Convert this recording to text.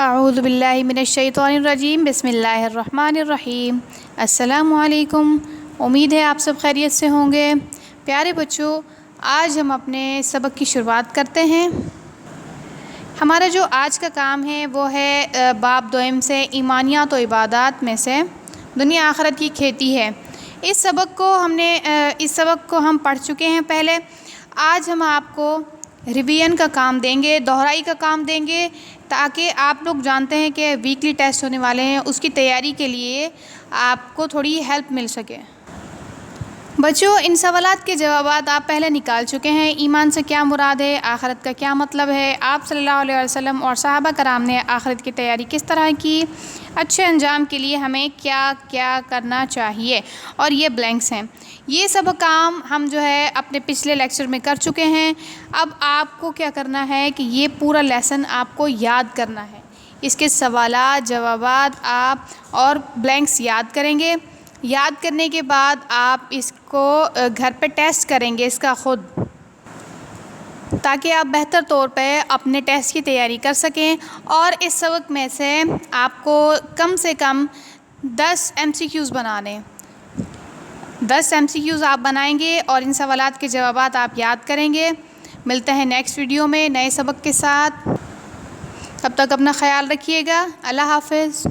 اعوذ باللہ من الشیطان الرجیم، بسم اللہ الرحمن الرحیم۔ السلام علیکم، امید ہے آپ سب خیریت سے ہوں گے۔ پیارے بچوں، آج ہم اپنے سبق کی شروعات کرتے ہیں۔ ہمارا جو آج کا کام ہے وہ ہے باب دوئم سے ایمانیات و عبادات میں سے دنیا آخرت کی کھیتی ہے۔ اس سبق کو ہم پڑھ چکے ہیں پہلے۔ آج ہم آپ کو ریویژن کا کام دیں گے، دہرائی کا کام دیں گے، تاکہ آپ لوگ جانتے ہیں کہ ویکلی ٹیسٹ ہونے والے ہیں، اس کی تیاری کے لیے آپ کو تھوڑی ہیلپ مل سکے۔ بچوں، ان سوالات کے جوابات آپ پہلے نکال چکے ہیں۔ ایمان سے کیا مراد ہے؟ آخرت کا کیا مطلب ہے؟ آپ صلی اللہ علیہ وسلم اور صحابہ کرام نے آخرت کی تیاری کس طرح کی؟ اچھے انجام کے لیے ہمیں کیا کیا کرنا چاہیے؟ اور یہ بلینکس ہیں۔ یہ سب کام ہم جو ہے اپنے پچھلے لیکچر میں کر چکے ہیں۔ اب آپ کو کیا کرنا ہے کہ یہ پورا لیسن آپ کو یاد کرنا ہے۔ اس کے سوالات، جوابات آپ اور بلینکس یاد کریں گے۔ یاد کرنے کے بعد آپ اس کو گھر پہ ٹیسٹ کریں گے اس کا خود، تاکہ آپ بہتر طور پہ اپنے ٹیسٹ کی تیاری کر سکیں۔ اور اس سبق میں سے آپ کو کم سے کم 10 MCQs بنانے، 10 MCQs آپ بنائیں گے اور ان سوالات کے جوابات آپ یاد کریں گے۔ ملتے ہیں نیکسٹ ویڈیو میں نئے سبق کے ساتھ۔ تب تک اپنا خیال رکھیے گا۔ اللہ حافظ۔